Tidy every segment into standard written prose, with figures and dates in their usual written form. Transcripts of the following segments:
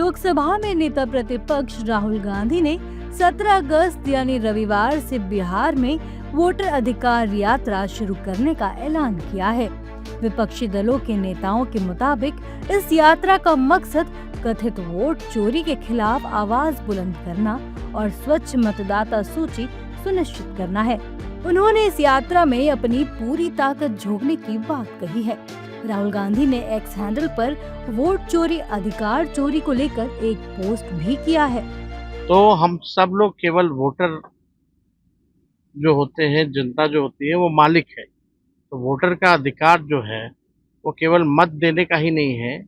लोकसभा में नेता प्रतिपक्ष राहुल गांधी ने 17 अगस्त यानी रविवार से बिहार में वोटर अधिकार यात्रा शुरू करने का ऐलान किया है। विपक्षी दलों के नेताओं के मुताबिक इस यात्रा का मकसद कथित वोट चोरी के खिलाफ आवाज बुलंद करना और स्वच्छ मतदाता सूची सुनिश्चित करना है। उन्होंने इस यात्रा में अपनी पूरी ताकत झोंकने की बात कही है। राहुल गांधी ने एक्स हैंडल पर वोट चोरी अधिकार चोरी को लेकर एक पोस्ट भी किया है। तो हम सब लोग केवल वोटर जो होते हैं, जनता जो होती है वो मालिक है। तो वोटर का अधिकार जो है वो केवल मत देने का ही नहीं है,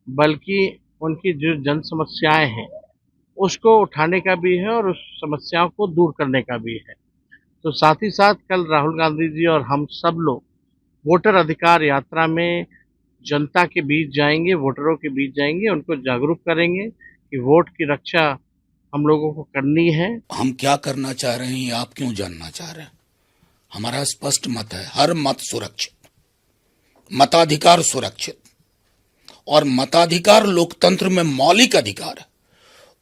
बल्कि उनकी जो जन समस्याएं हैं उसको उठाने का भी है और उस समस्याओं को दूर करने का भी है। तो साथ ही साथ कल राहुल गांधी जी और हम सब लोग वोटर अधिकार यात्रा में जनता के बीच जाएंगे, वोटरों के बीच जाएंगे, उनको जागरूक करेंगे कि वोट की रक्षा हम लोगों को करनी है। हम क्या करना चाह रहे हैं ये आप क्यों जानना चाह रहे हैं? हमारा स्पष्ट मत है, हर मत सुरक्षित, मताधिकार सुरक्षित, और मताधिकार लोकतंत्र में मौलिक अधिकार है।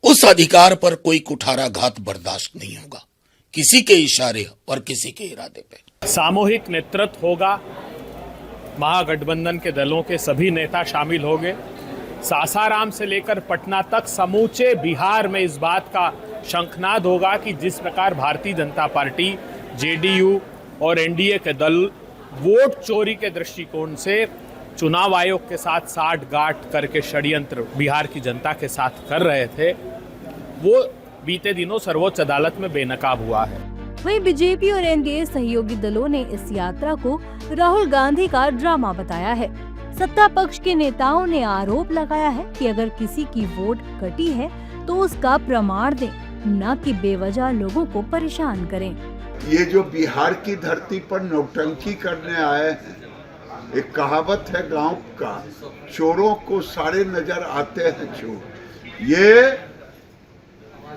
उस अधिकार पर कोई कुठाराघात बर्दाश्त नहीं होगा, किसी के इशारे और किसी के इरादे पे। सामूहिक नेतृत्व होगा, महागठबंधन के दलों के सभी नेता शामिल होंगे। सासाराम से लेकर पटना तक समूचे बिहार में इस बात का शंखनाद होगा कि जिस प्रकार भारतीय जनता पार्टी, जेडीयू और एनडीए के दल वोट चोरी के दृष्टिकोण से चुनाव आयोग के साथ साठ-गांठ करके षड्यंत्र बिहार की जनता के साथ कर रहे थे, वो बीते दिनों सर्वोच्च अदालत में बेनकाब हुआ है। वहीं बीजेपी और एनडीए सहयोगी दलों ने इस यात्रा को राहुल गांधी का ड्रामा बताया है। सत्ता पक्ष के नेताओं ने आरोप लगाया है कि अगर किसी की वोट कटी है तो उसका प्रमाण दें, न कि बेवजह लोगों को परेशान करें। ये जो बिहार की धरती पर नौटंकी करने आए हैं, एक कहावत है गांव का, चोरों को सारे नजर आते हैं चोर। ये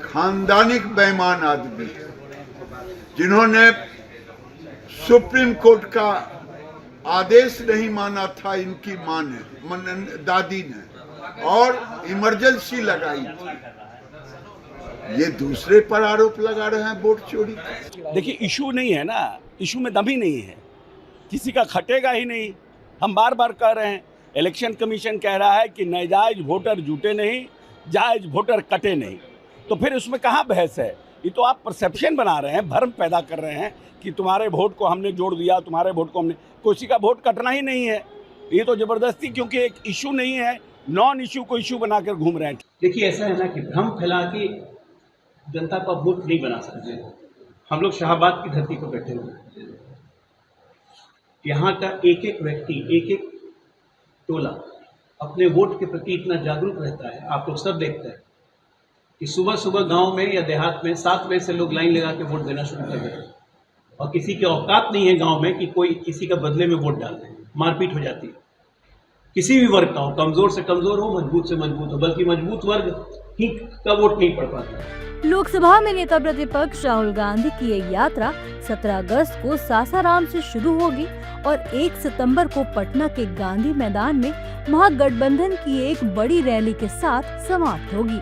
खानदानी बेईमान आदमी है जिन्होंने सुप्रीम कोर्ट का आदेश नहीं माना था, इनकी मां ने, दादी ने, और इमरजेंसी लगाई थी। ये दूसरे पर आरोप लगा रहे हैं वोट चोरी। देखिए, इशू नहीं है ना, इशू में दम ही नहीं है, किसी का खटेगा ही नहीं। हम बार बार कह रहे हैं, इलेक्शन कमीशन कह रहा है कि नाजायज वोटर जुटे नहीं, जायज वोटर कटे नहीं, तो फिर उसमें कहाँ बहस है? ये तो आप परसेप्शन बना रहे हैं, भ्रम पैदा कर रहे हैं कि तुम्हारे वोट को हमने जोड़ दिया, तुम्हारे वोट को हमने, किसी का वोट कटना ही नहीं है। ये तो जबरदस्ती, क्योंकि एक इशू नहीं है, नॉन इशू को इशू बनाकर घूम रहे हैं। देखिए, ऐसा है ना कि भ्रम फैला के जनता का वोट नहीं बना सकते। हम लोग शाहबाद की धरती पर बैठे हुए, यहाँ का एक एक व्यक्ति, एक एक टोला अपने वोट के प्रति इतना जागरूक रहता है। आप लोग सब देखते हैं कि सुबह सुबह गांव में या देहात में 7 बजे से लोग लाइन लगा के वोट देना शुरू कर देते हैं, और किसी की औकात नहीं है गांव में कि कोई किसी का बदले में वोट डाल दे। मारपीट हो जाती है, किसी भी वर्ग का हो, कमजोर से कमजोर हो, मजबूत से मजबूत हो, बल्कि मजबूत वर्ग ही का वोट नहीं पड़ पाता। लोकसभा में नेता प्रतिपक्ष राहुल गांधी की ये यात्रा 17 अगस्त को सासाराम से शुरू होगी और 1 सितंबर को पटना के गांधी मैदान में महागठबंधन की एक बड़ी रैली के साथ समाप्त होगी।